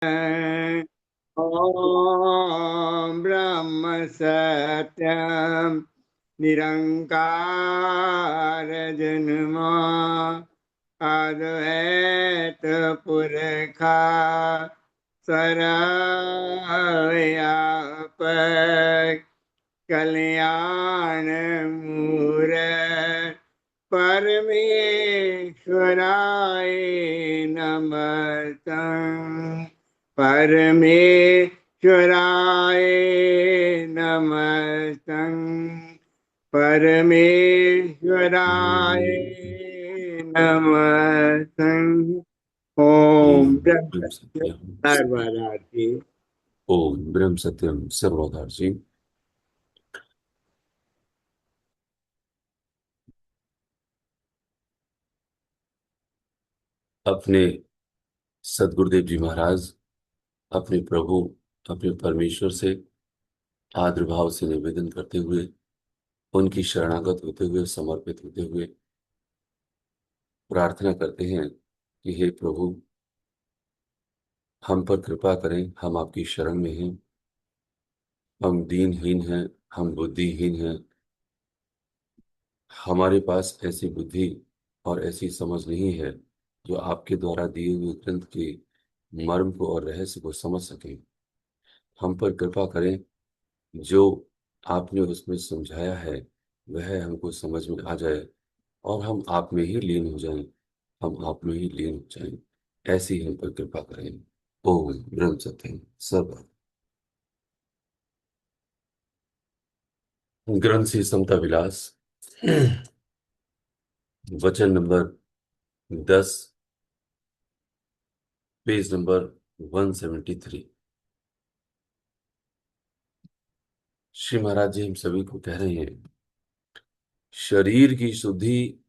ॐ ब्रह्म सत्यं निरंकार जन्मा अद्वैत पुरखा सर्वव्यापक कल्याण मूरत परमेश्वराय नमः परमेश्वराय नमस्तं परमेश्वराय नमस्तं। ओम ओम ब्रह्म ब्रह्म सत्यम सर्वदाति। ओम ब्रह्म सत्यम सर्वदार्शी। अपने सदगुरुदेव जी महाराज, अपने प्रभु, अपने परमेश्वर से आदर भाव से निवेदन करते हुए, उनकी शरणागत होते हुए, समर्पित होते हुए प्रार्थना करते हैं कि हे प्रभु, हम पर कृपा करें। हम आपकी शरण में हैं। हम दीनहीन हैं, हम बुद्धिहीन हैं। हमारे पास ऐसी बुद्धि और ऐसी समझ नहीं है जो आपके द्वारा दिए हुए ग्रंथ के मर्म को और रहस्य को समझ सके। हम पर कृपा करें। जो आपने उसमें समझाया है वह हमको समझ में आ जाए और हम आप में ही लीन हो जाएं। हम आप में ही लीन हो जाएं। ऐसी हम पर कृपा करें। ओम ब्रह्म सत्यम सर्व। ग्रंथ से समता विलास, वचन number 10, page number 173। Shri Maharaj जी हम सभी को कह रहे हैं, शरीर की शुद्धि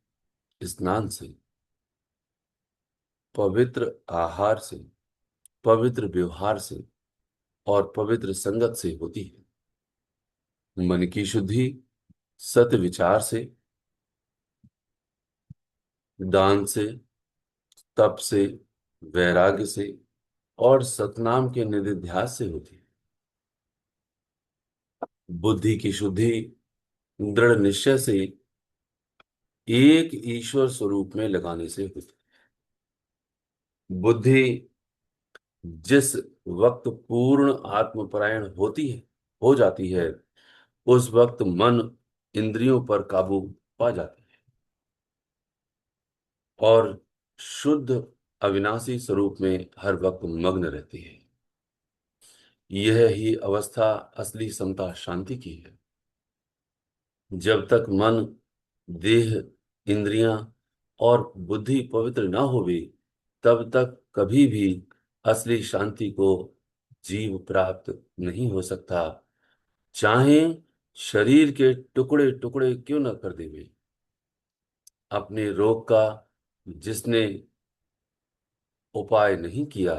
स्नान से, पवित्र आहार से, पवित्र व्यवहार से और पवित्र संगत से होती है। मन की शुद्धि सत विचार से, दान से, तप से, वैराग्य से और सतनाम के निधिध्यास से होती है। बुद्धि की शुद्धि दृढ़ निश्चय से एक ईश्वर स्वरूप में लगाने से होती है। बुद्धि जिस वक्त पूर्ण आत्मपरायण होती है, हो जाती है, उस वक्त मन इंद्रियों पर काबू पा जाती है और शुद्ध अविनाशी स्वरूप में हर वक्त मग्न रहती है। यह ही अवस्था असली समता शांति की है। जब तक मन, देह, इंद्रियां और बुद्धि पवित्र न होवे, तब तक कभी भी असली शांति को जीव प्राप्त नहीं हो सकता, चाहे शरीर के टुकड़े टुकड़े क्यों न कर देवे। अपने रोग का जिसने उपाय नहीं किया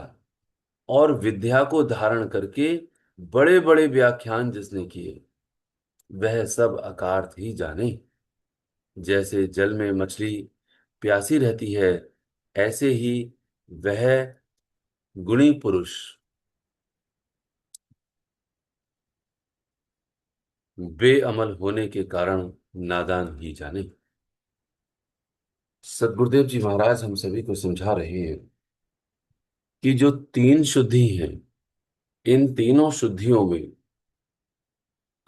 और विद्या को धारण करके बड़े बड़े व्याख्यान जिसने किए, वह सब अकार्थ ही जाने। जैसे जल में मछली प्यासी रहती है, ऐसे ही वह गुणी पुरुष बेअमल होने के कारण नादान ही जाने। सदगुरुदेव जी महाराज हम सभी को समझा रहे हैं कि जो तीन शुद्धि हैं, इन तीनों शुद्धियों में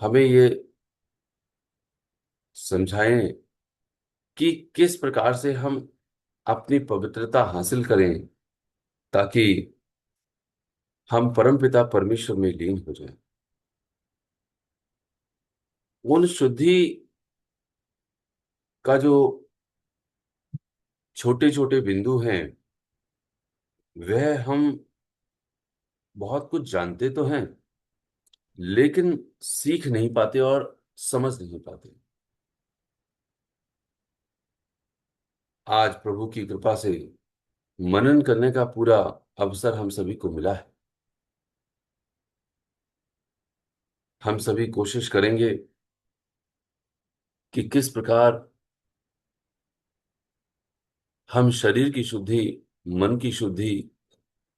हमें ये समझाएं कि किस प्रकार से हम अपनी पवित्रता हासिल करें, ताकि हम परमपिता परमेश्वर में लीन हो जाएं। उन शुद्धि का जो छोटे छोटे बिंदु हैं, वह हम बहुत कुछ जानते तो हैं, लेकिन सीख नहीं पाते और समझ नहीं पाते। आज प्रभु की कृपा से मनन करने का पूरा अवसर हम सभी को मिला है। हम सभी कोशिश करेंगे कि किस प्रकार हम शरीर की शुद्धि, मन की शुद्धि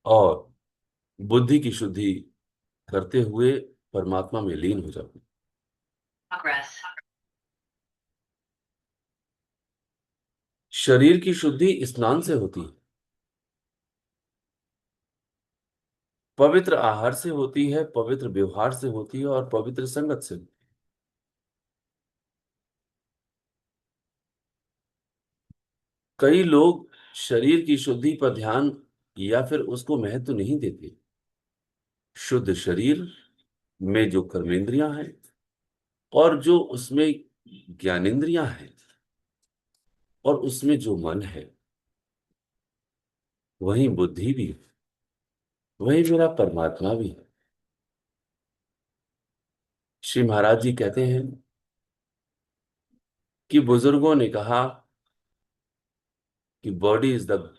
और बुद्धि की शुद्धि करते हुए परमात्मा में लीन हो जाओ। शरीर की शुद्धि स्नान से होती है, पवित्र आहार से होती है, पवित्र व्यवहार से होती है और पवित्र संगत से। कई लोग शरीर की शुद्धि पर ध्यान या फिर उसको महत्व नहीं देते। शुद्ध शरीर में जो कर्मेंद्रियां हैं और जो उसमें ज्ञानेंद्रियां हैं और उसमें जो मन है, वही बुद्धि भी है, वही मेरा परमात्मा भी है। श्री महाराज जी कहते हैं कि बुजुर्गों ने कहा कि बॉडी इज द,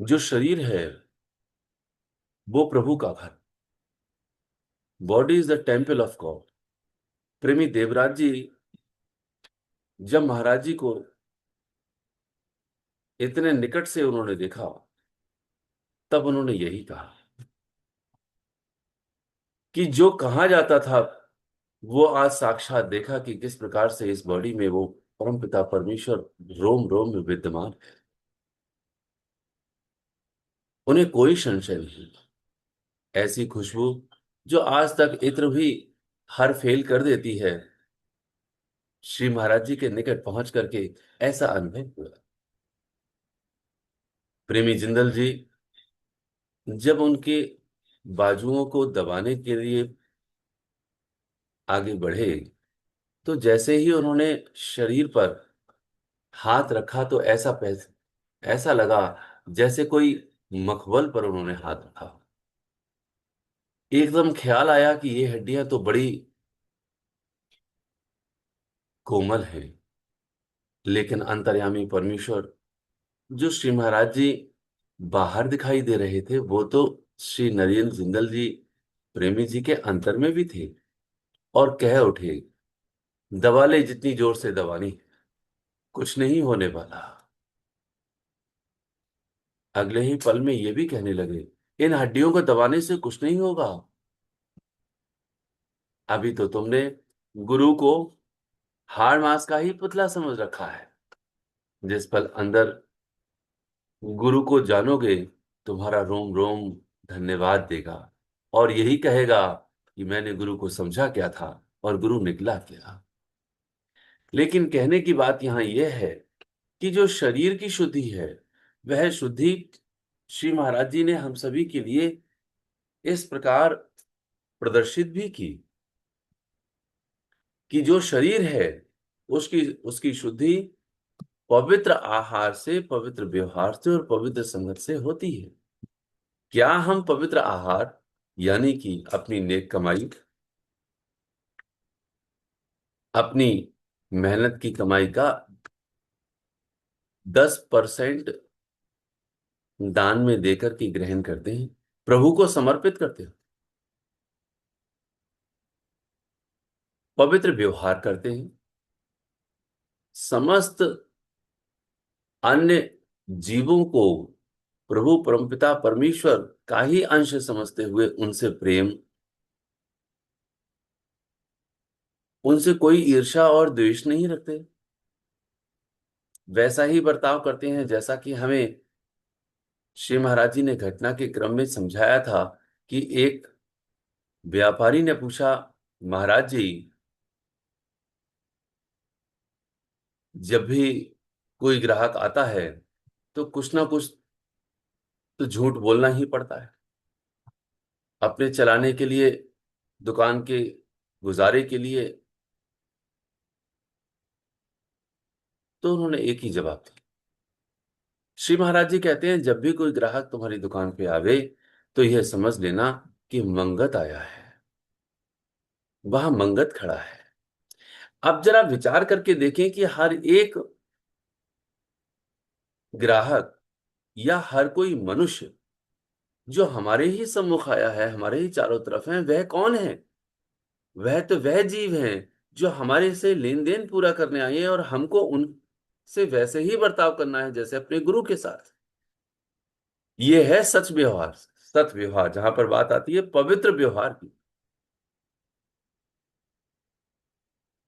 जो शरीर है वो प्रभु का घर, body is the temple of God. प्रेमी देवराज जी जब महाराज जी को इतने निकट से उन्होंने देखा, तब उन्होंने यही कहा कि जो कहा जाता था वो आज साक्षात देखा कि किस प्रकार से इस बॉडी में वो परमपिता परमेश्वर रोम रोम में विद्यमान है। उन्हें कोई संशय नहीं। ऐसी खुशबू जो आज तक इत्र भी हर फेल कर देती है, श्री महाराज जी के निकट पहुंच करके ऐसा अनुभव हुआ। प्रेमी जिंदल जी जब उनके बाजुओं को दबाने के लिए आगे बढ़े, तो जैसे ही उन्होंने शरीर पर हाथ रखा तो ऐसा लगा जैसे कोई मखमल पर उन्होंने हाथ रखा। एकदम ख्याल आया कि ये हड्डियां तो बड़ी कोमल हैं, लेकिन अंतर्यामी परमेश्वर जो श्री महाराज जी बाहर दिखाई दे रहे थे, वो तो श्री नरेंद्र जिंदल जी प्रेमी जी के अंतर में भी थे। और कह उठे, दबा ले जितनी जोर से दबानी, कुछ नहीं होने वाला। अगले ही पल में ये भी कहने लगे, इन हड्डियों को दबाने से कुछ नहीं होगा। अभी तो तुमने गुरु को हाड़ मांस का ही पुतला समझ रखा है। जिस पल अंदर गुरु को जानोगे, तुम्हारा रोम रोम धन्यवाद देगा और यही कहेगा कि मैंने गुरु को समझा क्या था और गुरु निकला क्या। लेकिन कहने की बात यहां यह है कि जो शरीर की शुद्धि है, वह शुद्धि श्री महाराज जी ने हम सभी के लिए इस प्रकार प्रदर्शित भी की कि जो शरीर है उसकी उसकी शुद्धि पवित्र आहार से, पवित्र व्यवहार से और पवित्र संगत से होती है। क्या हम पवित्र आहार यानी कि अपनी नेक कमाई, अपनी मेहनत की कमाई का 10% दान में देकर के ग्रहण करते हैं, प्रभु को समर्पित करते हैं, पवित्र व्यवहार करते हैं, समस्त अन्य जीवों को प्रभु परमपिता परमेश्वर का ही अंश समझते हुए उनसे प्रेम, उनसे कोई ईर्ष्या और द्वेष नहीं रखते, वैसा ही बर्ताव करते हैं जैसा कि हमें श्री महाराज जी ने घटना के क्रम में समझाया था कि एक व्यापारी ने पूछा, महाराज जी जब भी कोई ग्राहक आता है तो कुछ ना कुछ तो झूठ बोलना ही पड़ता है अपने चलाने के लिए, दुकान के गुजारे के लिए। तो उन्होंने एक ही जवाब दिया। श्री महाराज जी कहते हैं, जब भी कोई ग्राहक तुम्हारी दुकान पे आवे तो यह समझ लेना कि मंगत आया है, वहां मंगत खड़ा है। अब जरा विचार करके देखें कि हर एक ग्राहक या हर कोई मनुष्य जो हमारे ही सम्मुख आया है, हमारे ही चारों तरफ है, वह कौन है? वह तो वह जीव हैं जो हमारे से लेन देन पूरा करने आए हैं, और हमको उनसे वैसे ही बर्ताव करना है जैसे अपने गुरु के साथ। ये है सच व्यवहार। सत व्यवहार, जहां पर बात आती है पवित्र व्यवहार की।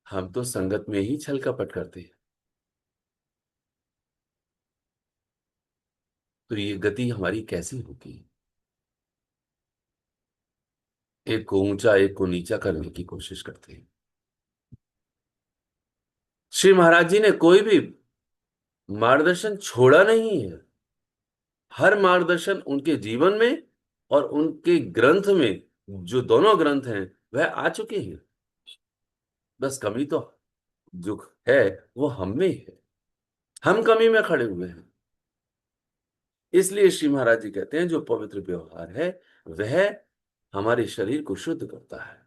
हम तो संगत में ही छल कपट करते हैं, तो ये गति हमारी कैसी होगी? एक को ऊंचा एक को नीचा करने की कोशिश करते हैं। श्री महाराज जी ने कोई भी मार्गदर्शन छोड़ा नहीं है। हर मार्गदर्शन उनके जीवन में और उनके ग्रंथ में, जो दोनों ग्रंथ हैं, वह आ चुके हैं। बस कमी तो जो है वो हम में ही है। हम कमी में खड़े हुए हैं। इसलिए श्री महाराज जी कहते हैं जो पवित्र व्यवहार है वह हमारे शरीर को शुद्ध करता है।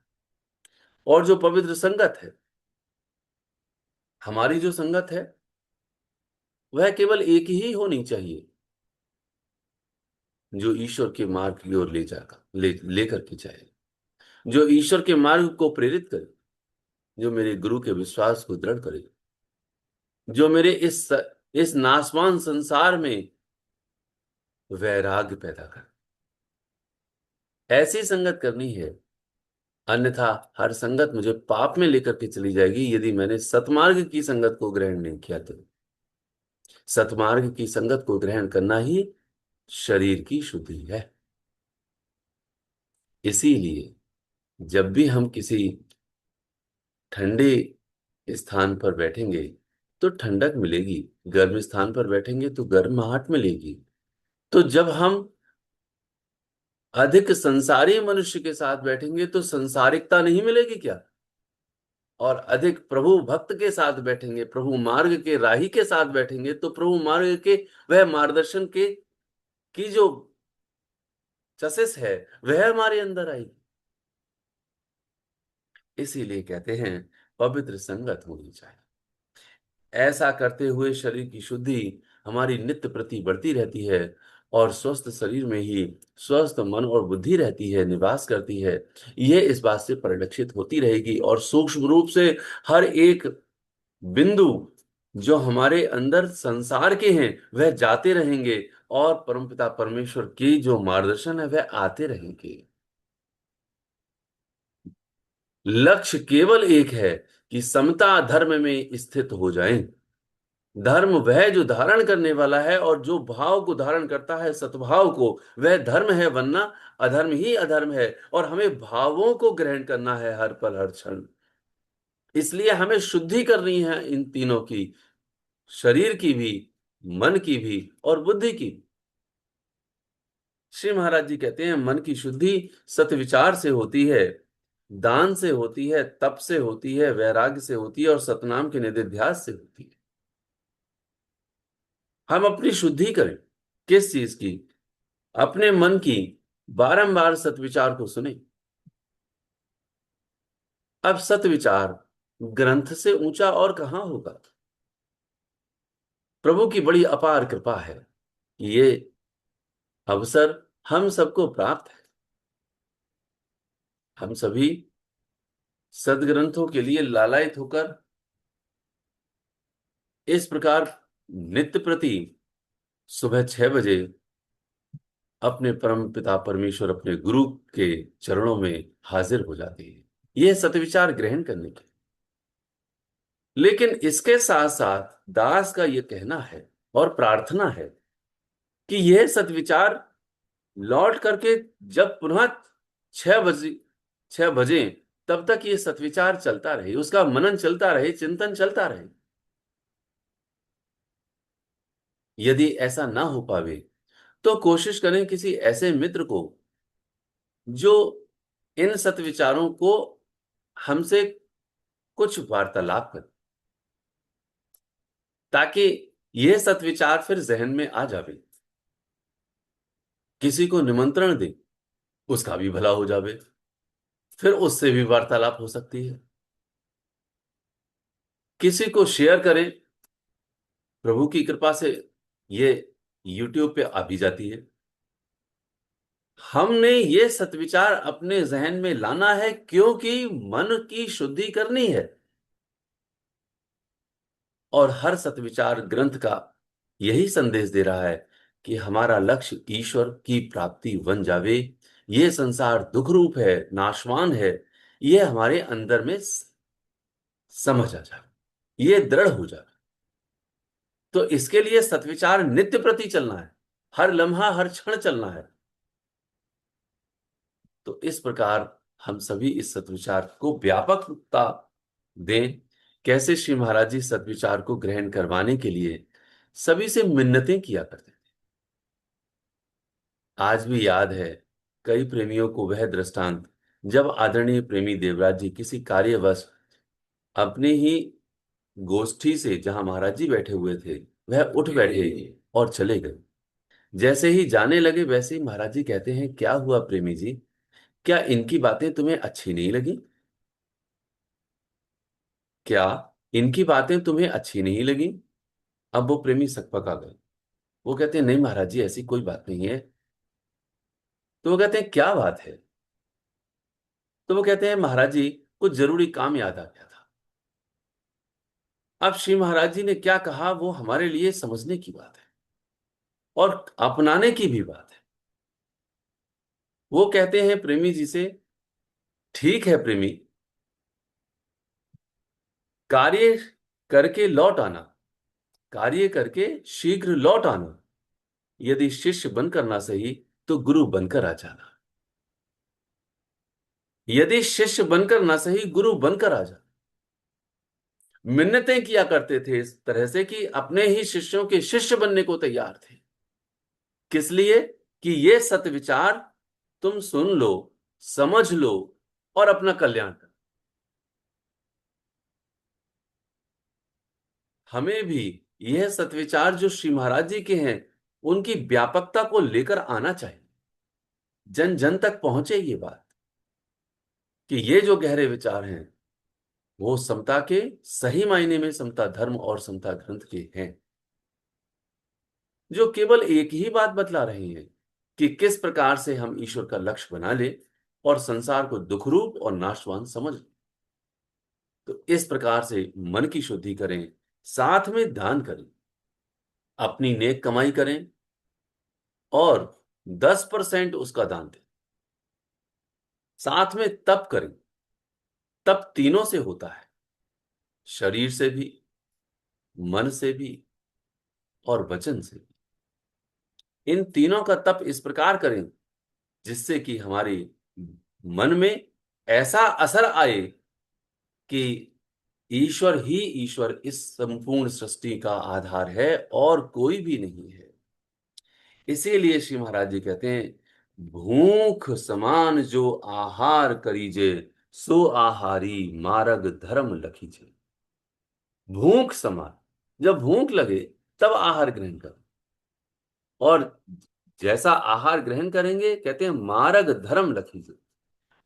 और जो पवित्र संगत है, हमारी जो संगत है, वह केवल एक ही होनी चाहिए, जो ईश्वर के मार्ग की ओर ले जाकर लेकर के जाए, जो ईश्वर के मार्ग को प्रेरित करे, जो मेरे गुरु के विश्वास को दृढ़ करे, जो मेरे इस नासवान संसार में वैराग्य पैदा करे। ऐसी संगत करनी है, अन्यथा हर संगत मुझे पाप में लेकर के चली जाएगी यदि मैंने सतमार्ग की संगत को ग्रहण नहीं किया तो। सतमार्ग की संगत को ग्रहण करना ही शरीर की शुद्धि है। इसीलिए जब भी हम किसी ठंडे स्थान पर बैठेंगे तो ठंडक मिलेगी, गर्म स्थान पर बैठेंगे तो गर्माहट मिलेगी। तो जब हम अधिक संसारी मनुष्य के साथ बैठेंगे तो संसारिकता नहीं मिलेगी क्या? और अधिक प्रभु भक्त के साथ बैठेंगे, प्रभु मार्ग के राही के साथ बैठेंगे तो प्रभु मार्ग के वह मार्गदर्शन के की जो चसिस है वह हमारे अंदर आएगी। इसीलिए कहते हैं पवित्र संगत होनी चाहिए। ऐसा करते हुए शरीर की शुद्धि हमारी नित्य प्रति बढ़ती रहती है, और स्वस्थ शरीर में ही स्वस्थ मन और बुद्धि रहती है, निवास करती है। यह इस बात से परिलक्षित होती रहेगी, और सूक्ष्म रूप से हर एक बिंदु जो हमारे अंदर संसार के हैं वह जाते रहेंगे, और परमपिता परमेश्वर की जो मार्गदर्शन है वह आते रहेंगे। लक्ष्य केवल एक है कि समता धर्म में स्थित हो जाएं। धर्म वह जो धारण करने वाला है और जो भाव को धारण करता है, सद्भाव को, वह धर्म है, वरना अधर्म ही अधर्म है। और हमें भावों को ग्रहण करना है हर पल हर क्षण। इसलिए हमें शुद्धि करनी है इन तीनों की, शरीर की भी, मन की भी और बुद्धि की भी। श्री महाराज जी कहते हैं मन की शुद्धि सतविचार से होती है, दान से होती है, तप से होती है, वैराग्य से होती है, और सतनाम के निधिध्यास से होती है। हम अपनी शुद्धि करें किस चीज की? अपने मन की। बारंबार सतविचार को सुने। अब सतविचार ग्रंथ से ऊंचा और कहां होगा? प्रभु की बड़ी अपार कृपा है कि ये अवसर हम सबको प्राप्त है। हम सभी सदग्रंथों के लिए लालायित होकर इस प्रकार नित्य प्रति सुबह 6 बजे अपने परम पिता परमेश्वर, अपने गुरु के चरणों में हाजिर हो जाते हैं, यह सतविचार ग्रहण करने के। लेकिन इसके साथ साथ दास का यह कहना है और प्रार्थना है कि यह सतविचार लौट करके जब पुनः 6 बजे 6 बजे, तब तक ये सतविचार चलता रहे, उसका मनन चलता रहे, चिंतन चलता रहे। यदि ऐसा ना हो पावे तो कोशिश करें किसी ऐसे मित्र को जो इन सतविचारों को हमसे कुछ वार्तालाप करे, ताकि यह सतविचार फिर जहन में आ जावे। किसी को निमंत्रण दे, उसका भी भला हो जावे, फिर उससे भी वार्तालाप हो सकती है। किसी को शेयर करें, प्रभु की कृपा से ये YouTube पे आ भी जाती है। हमने ये सत्विचार अपने जहन में लाना है, क्योंकि मन की शुद्धि करनी है। और हर सत्विचार ग्रंथ का यही संदेश दे रहा है कि हमारा लक्ष्य ईश्वर की प्राप्ति बन जावे। ये संसार दुख रूप है, नाशवान है, ये हमारे अंदर में समझ आ जाए, ये दृढ़ हो जाए। तो इसके लिए सत्विचार नित्य प्रति चलना है, हर लम्हा हर क्षण चलना है। तो इस प्रकार हम सभी इस सत्विचार को व्यापकता दें। कैसे श्री महाराज जी सत्विचार को ग्रहण करवाने के लिए सभी से मिन्नतें किया करते थे। आज भी याद है कई प्रेमियों को वह दृष्टांत, जब आदरणीय प्रेमी देवराज जी किसी कार्यवश अपने ही गोष्ठी से, जहां महाराज जी बैठे हुए थे, वह उठ बैठे और चले गए। जैसे ही जाने लगे वैसे ही महाराज जी कहते हैं, क्या हुआ प्रेमी जी, क्या इनकी बातें तुम्हें अच्छी नहीं लगी? क्या इनकी बातें तुम्हें अच्छी नहीं लगी? अब वो प्रेमी सकपका गए। वो कहते हैं, नहीं महाराज जी, ऐसी कोई बात नहीं है। तो वो कहते हैं, क्या बात है? तो वो कहते हैं, महाराज जी, कुछ जरूरी काम याद आ गया था। अब श्री महाराज जी ने क्या कहा वो हमारे लिए समझने की बात है और अपनाने की भी बात है। वो कहते हैं प्रेमी जी से, ठीक है प्रेमी, कार्य करके लौट आना, कार्य करके शीघ्र लौट आना। यदि शिष्य बनकर ना सही तो गुरु बनकर आ जाना। यदि शिष्य बनकर ना सही गुरु बनकर आ जाना। मिन्नतें किया करते थे इस तरह से कि अपने ही शिष्यों के शिष्य बनने को तैयार थे। किस लिए? कि ये सत्य विचार तुम सुन लो, समझ लो और अपना कल्याण करो। हमें भी यह सत्विचार जो श्री महाराज जी के हैं उनकी व्यापकता को लेकर आना चाहिए। जन जन तक पहुंचे ये बात कि ये जो गहरे विचार हैं वो समता के, सही मायने में समता धर्म और समता ग्रंथ के हैं, जो केवल एक ही बात बतला रहे हैं कि किस प्रकार से हम ईश्वर का लक्ष्य बना ले और संसार को दुखरूप और नाशवान समझ लें। तो इस प्रकार से मन की शुद्धि करें, साथ में दान करें, अपनी नेक कमाई करें और 10% उसका दान दें। साथ में तप करें। तप तीनों से होता है, शरीर से भी, मन से भी और वचन से भी। इन तीनों का तप इस प्रकार करें जिससे कि हमारे मन में ऐसा असर आए कि ईश्वर ही ईश्वर इस संपूर्ण सृष्टि का आधार है और कोई भी नहीं है। इसीलिए श्री महाराज जी कहते हैं, भूख समान जो आहार करीजे, सो आहारी मार्ग धर्म लखीजे। भूख समान, जब भूख लगे तब आहार ग्रहण करो। और जैसा आहार ग्रहण करेंगे, कहते हैं मार्ग धर्म लखीजे,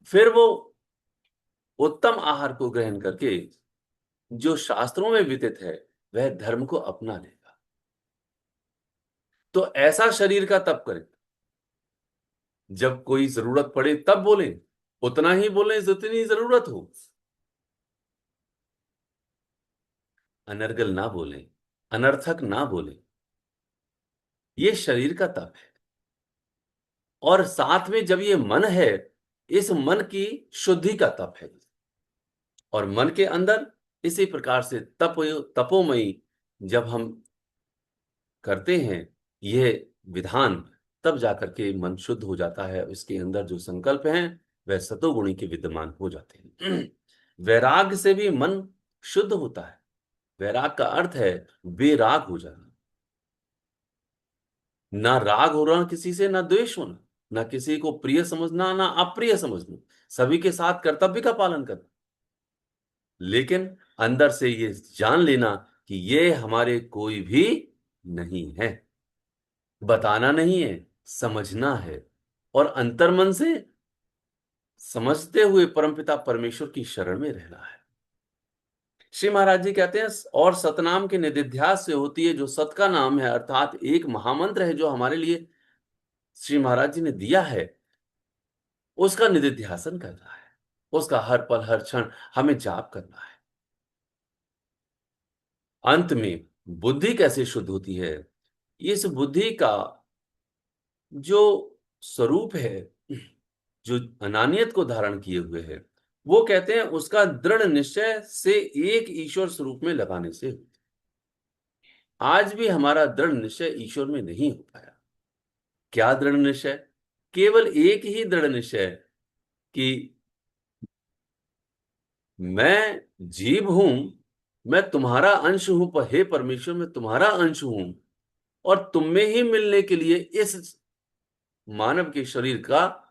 फिर वो उत्तम आहार को ग्रहण करके जो शास्त्रों में विदित है वह धर्म को अपना लेगा। तो ऐसा शरीर का तप करें, जब कोई जरूरत पड़े तब बोलें, उतना ही बोलें जितनी जरूरत हो। अनर्गल ना बोलें, अनर्थक ना बोलें। ये शरीर का तप है। और साथ में जब ये मन है, इस मन की शुद्धि का तप है। और मन के अंदर इसी प्रकार से तपोमयी जब हम करते हैं ये विधान, तब जाकर के मन शुद्ध हो जाता है। इसके अंदर जो संकल्प हैं वह सतोगुणी के विद्यमान हो जाते हैं। वैराग्य से भी मन शुद्ध होता है। वैराग का अर्थ है बेराग हो जाना। ना राग होना किसी से, ना द्वेष होना, ना किसी को प्रिय समझना ना अप्रिय समझना, सभी के साथ कर्तव्य का पालन करना। लेकिन अंदर से ये जान लेना कि ये हमारे कोई भी नहीं है। बताना नहीं है, समझना है। और अंतर्मन से समझते हुए परमपिता परमेश्वर की शरण में रहना है। श्री महाराज जी कहते हैं, और सतनाम के निधिध्यास से होती है, जो सत का नाम है, अर्थात एक महामंत्र है जो हमारे लिए श्री महाराज जी ने दिया है। उसका निधिध्यासन करना है, उसका हर पल हर क्षण हमें जाप करना है। अंत में बुद्धि कैसे शुद्ध होती है? इस बुद्धि का जो स्वरूप है, जो अनानियत को धारण किए हुए है, वो कहते हैं उसका दृढ़ निश्चय से एक ईश्वर स्वरूप में लगाने से। आज भी हमारा दृढ़ निश्चय ईश्वर में नहीं हो पाया। क्या दृढ़ निश्चय? केवल एक ही दृढ़ निश्चय कि मैं जीव हूं, मैं तुम्हारा अंश हूं, पर हे परमेश्वर मैं तुम्हारा अंश हूं, और तुम में ही मिलने के लिए इस मानव के शरीर का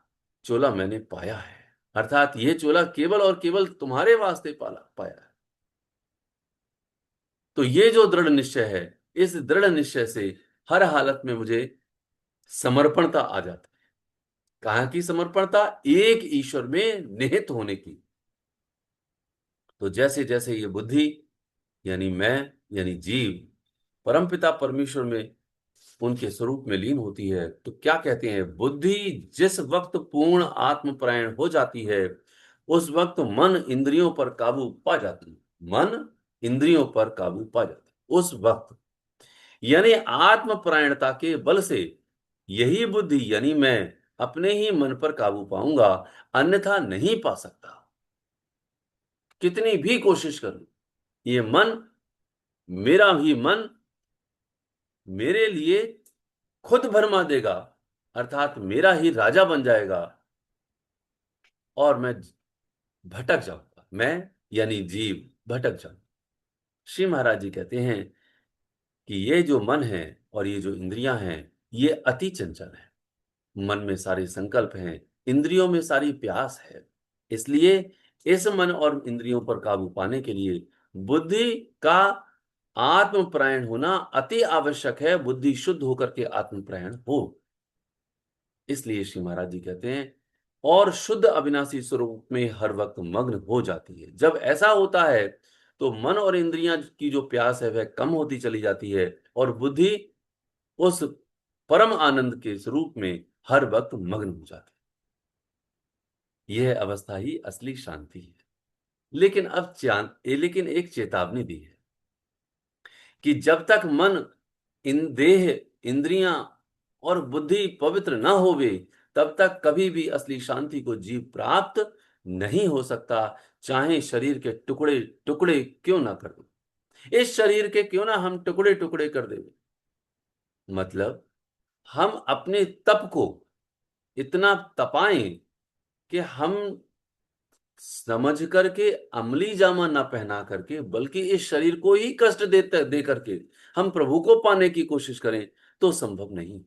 चोला मैंने पाया है। अर्थात यह चोला केवल और केवल तुम्हारे वास्ते पाया है। तो ये जो दृढ़ निश्चय है, इस दृढ़ निश्चय से हर हालत में मुझे समर्पणता आ जाती है। कहां की समर्पणता? एक ईश्वर में निहित होने की। तो जैसे जैसे ये बुद्धि यानी मैं यानी जीव परमपिता परमेश्वर में उनके स्वरूप में लीन होती है, तो क्या कहते हैं? बुद्धि जिस वक्त पूर्ण आत्मपरायण हो जाती है, उस वक्त मन इंद्रियों पर काबू पा जाती है। मन इंद्रियों पर काबू पा जाती है उस वक्त, यानी आत्मपरायणता के बल से यही बुद्धि यानी मैं अपने ही मन पर काबू पाऊंगा, अन्यथा नहीं पा सकता। कितनी भी कोशिश कर लूं, ये मन, मेरा ही मन मेरे लिए खुद भरमा देगा, अर्थात मेरा ही राजा बन जाएगा और मैं भटक जाऊंगा। मैं यानी जीव भटक जाऊंगा। श्री महाराज जी कहते हैं कि ये जो मन है और ये जो इंद्रियां हैं, ये अति चंचल है। मन में सारे संकल्प हैं, इंद्रियों में सारी प्यास है। इसलिए इस मन और इंद्रियों पर काबू पाने के लिए बुद्धि का आत्मपरायण होना अति आवश्यक है। बुद्धि शुद्ध होकर के आत्मपरायण हो। इसलिए श्री महाराज जी कहते हैं, और शुद्ध अविनाशी स्वरूप में हर वक्त मग्न हो जाती है। जब ऐसा होता है तो मन और इंद्रियां की जो प्यास है वह कम होती चली जाती है और बुद्धि उस परम आनंद के स्वरूप में हर वक्त मग्न हो जाती है। यह अवस्था ही असली शांति है। लेकिन एक चेतावनी दी है कि जब तक मन, इन देह, इंद्रियां और बुद्धि पवित्र न होवे, तब तक कभी भी असली शांति को जीव प्राप्त नहीं हो सकता, चाहे शरीर के टुकड़े टुकड़े क्यों ना कर दो। इस शरीर के क्यों ना हम टुकड़े टुकड़े कर दे, मतलब हम अपने तप को इतना तपाएं कि हम समझ करके अमली जामा ना पहना करके, बल्कि इस शरीर को ही कष्ट दे करके हम प्रभु को पाने की कोशिश करें, तो संभव नहीं।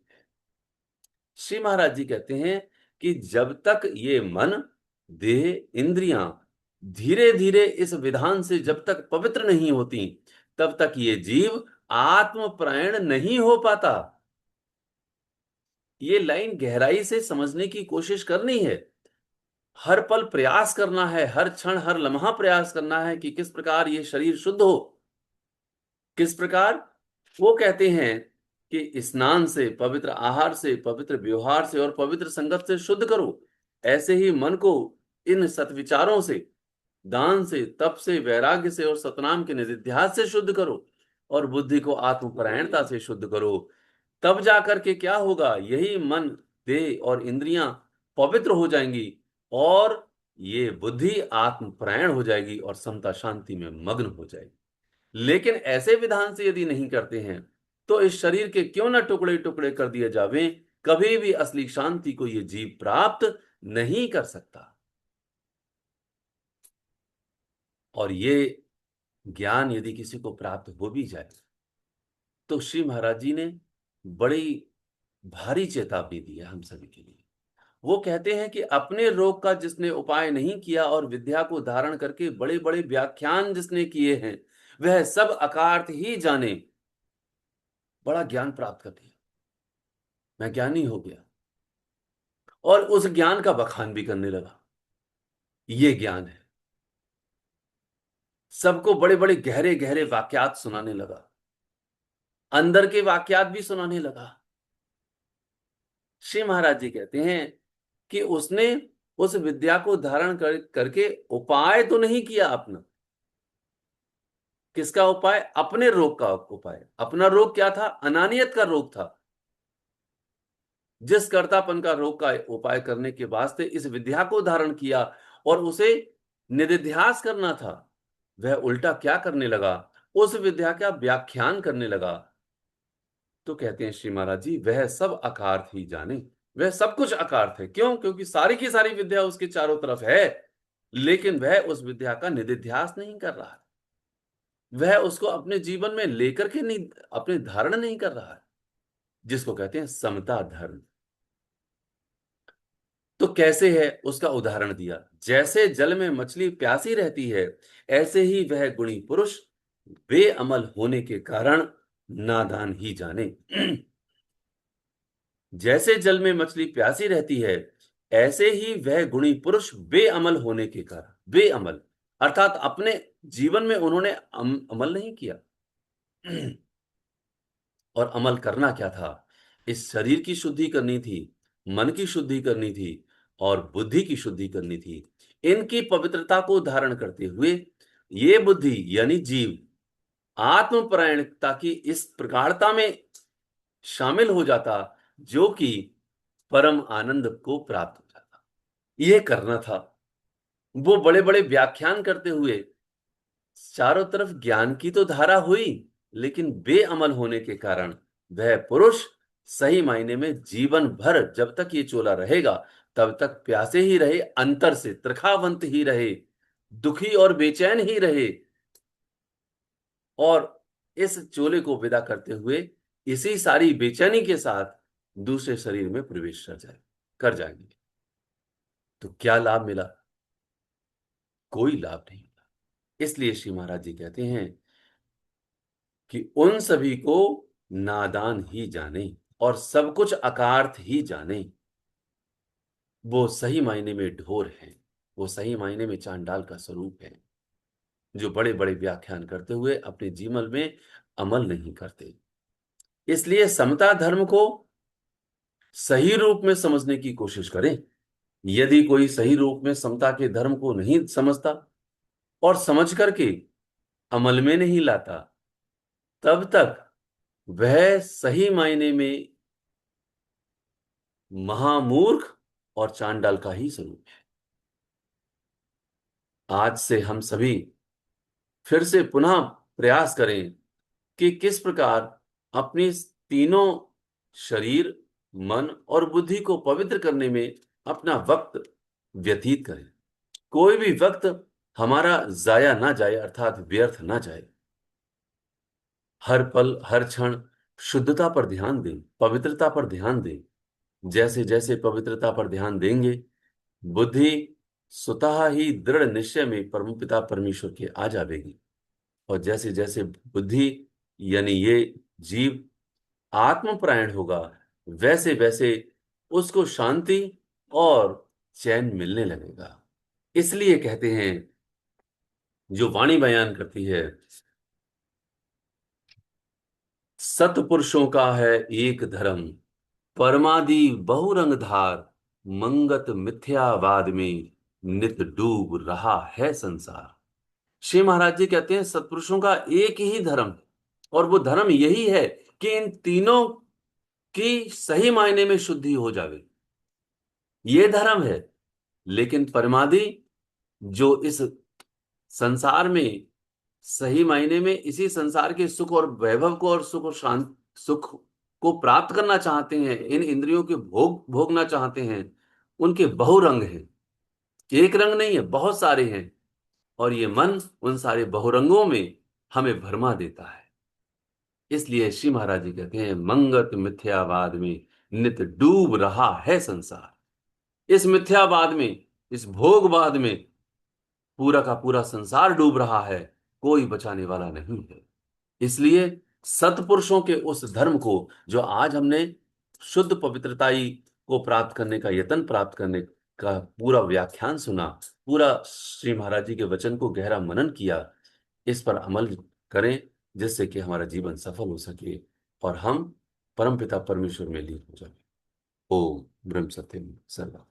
श्री महाराज जी कहते हैं कि जब तक ये मन, देह, इंद्रियां धीरे धीरे इस विधान से जब तक पवित्र नहीं होती, तब तक ये जीव आत्मपरायण नहीं हो पाता। ये लाइन गहराई से समझने की कोशिश करनी है। हर पल प्रयास करना है, हर क्षण हर लम्हा प्रयास करना है कि किस प्रकार ये शरीर शुद्ध हो। किस प्रकार? वो कहते हैं कि स्नान से, पवित्र आहार से, पवित्र व्यवहार से और पवित्र संगत से शुद्ध करो। ऐसे ही मन को इन सत्विचारों से, दान से, तप से, वैराग्य से और सतनाम के निधिध्यास से शुद्ध करो और बुद्धि को आत्मपरायणता से शुद्ध करो। तब जाकर के क्या होगा? यही मन, देह और इंद्रियां पवित्र हो जाएंगी और ये बुद्धि आत्मपरायण हो जाएगी और समता शांति में मग्न हो जाएगी। लेकिन ऐसे विधान से यदि नहीं करते हैं, तो इस शरीर के क्यों ना टुकड़े टुकड़े कर दिए जावें, कभी भी असली शांति को ये जीव प्राप्त नहीं कर सकता। और ये ज्ञान यदि किसी को प्राप्त हो भी जाए, तो श्री महाराज जी ने बड़ी भारी चेतावनी दी है हम सभी के लिए। वो कहते हैं कि अपने रोग का जिसने उपाय नहीं किया और विद्या को धारण करके बड़े बड़े व्याख्यान जिसने किए हैं, वह सब अकार्थ ही जाने। बड़ा ज्ञान प्राप्त कर लिया, मैं ज्ञानी हो गया, और उस ज्ञान का बखान भी करने लगा। ये ज्ञान है। सबको बड़े बड़े गहरे गहरे वाक्यात सुनाने लगा, अंदर के वाक्यात भी सुनाने लगा। श्री महाराज जी कहते हैं कि उसने उस विद्या को धारण करके उपाय तो नहीं किया अपना। किसका उपाय? अपने रोग का उपाय। अपना रोग क्या था? अनानियत का रोग था। जिस कर्तापन का रोग का उपाय करने के वास्ते इस विद्या को धारण किया और उसे निधिध्यास करना था, वह उल्टा क्या करने लगा? उस विद्या का व्याख्यान करने लगा। तो कहते हैं श्री महाराज जी, वह सब अकार्थ ही जाने। वह सब कुछ अकार्थ है। क्यों? क्योंकि सारी की सारी विद्या उसके चारों तरफ है, लेकिन वह उस विद्या का निधिध्यास नहीं कर रहा है। वह उसको अपने जीवन में लेकर के नहीं, अपने धारण नहीं कर रहा है, जिसको कहते हैं समता धर्म। तो कैसे है? उसका उदाहरण दिया। जैसे जल में मछली प्यासी रहती है, ऐसे ही वह गुणी पुरुष बेअमल होने के कारण नादान ही जाने। जैसे जल में मछली प्यासी रहती है, ऐसे ही वह गुणी पुरुष बेअमल होने के कारण, बेअमल अर्थात अपने जीवन में उन्होंने अमल नहीं किया। और अमल करना क्या था? इस शरीर की शुद्धि करनी थी, मन की शुद्धि करनी थी और बुद्धि की शुद्धि करनी थी। इनकी पवित्रता को धारण करते हुए ये बुद्धि यानी जीव आत्मपरायणता की इस प्रगाढ़ता में शामिल हो जाता, जो कि परम आनंद को प्राप्त हो जाता। यह करना था। वो बड़े बड़े व्याख्यान करते हुए चारों तरफ ज्ञान की तो धारा हुई, लेकिन बेअमल होने के कारण वह पुरुष सही मायने में जीवन भर जब तक ये चोला रहेगा तब तक प्यासे ही रहे, अंतर से त्रिखावंत ही रहे, दुखी और बेचैन ही रहे, और इस चोले को विदा करते हुए इसी सारी बेचैनी के साथ दूसरे शरीर में प्रवेश कर जाएंगे। तो क्या लाभ मिला? कोई लाभ नहीं मिला। इसलिए श्री महाराज जी कहते हैं कि उन सभी को नादान ही जाने और सब कुछ अकार्थ ही जाने। वो सही मायने में ढोर है, वो सही मायने में चांडाल का स्वरूप है, जो बड़े बड़े व्याख्यान करते हुए अपने जीवन में अमल नहीं करते। इसलिए समता धर्म को सही रूप में समझने की कोशिश करें। यदि कोई सही रूप में समता के धर्म को नहीं समझता और समझ करके अमल में नहीं लाता, तब तक वह सही मायने में महामूर्ख और चांडाल का ही स्वरूप है। आज से हम सभी फिर से पुनः प्रयास करें कि किस प्रकार अपनी तीनों शरीर, मन और बुद्धि को पवित्र करने में अपना वक्त व्यतीत करें। कोई भी वक्त हमारा जाया ना जाए, अर्थात व्यर्थ ना जाए। हर पल हर क्षण शुद्धता पर ध्यान दें, पवित्रता पर ध्यान दें। जैसे जैसे पवित्रता पर ध्यान देंगे, बुद्धि स्वतः ही दृढ़ निश्चय में परमपिता परमेश्वर के आ जाएगी। और जैसे जैसे बुद्धि यानी ये जीव आत्मपरायण होगा, वैसे वैसे उसको शांति और चैन मिलने लगेगा। इसलिए कहते हैं, जो वाणी बयान करती है, सतपुरुषों का है एक धर्म, परमादि बहुरंग धार, मंगत मिथ्यावाद में नित डूब रहा है संसार। श्री महाराज जी कहते हैं सत्पुरुषों का एक ही धर्म है, और वो धर्म यही है कि इन तीनों की सही मायने में शुद्धि हो जावे। ये धर्म है। लेकिन परमादि जो इस संसार में सही मायने में इसी संसार के सुख और वैभव को और सुख और शांत सुख को प्राप्त करना चाहते हैं, इन इंद्रियों के भोग भोगना चाहते हैं, उनके बहुरंग हैं। एक रंग नहीं है, बहुत सारे हैं। और ये मन उन सारे बहुरंगों में हमें भरमा देता है। इसलिए श्री महाराज जी कहते हैं, मंगत मिथ्यावाद में नित डूब रहा है संसार। इस मिथ्यावाद में, इस भोगवाद में पूरा का पूरा संसार डूब रहा है, कोई बचाने वाला नहीं है। इसलिए सत्पुरुषों के उस धर्म को, जो आज हमने शुद्ध पवित्रताई को प्राप्त करने का यत्न प्राप्त करने का पूरा व्याख्यान सुना, पूरा श्री महाराज जी के वचन को गहरा मनन किया, इस पर अमल करें, जिससे कि हमारा जीवन सफल हो सके और हम परमपिता परमेश्वर में लीन हो जाए। ओम ब्रह्म सत्यम सर्वम।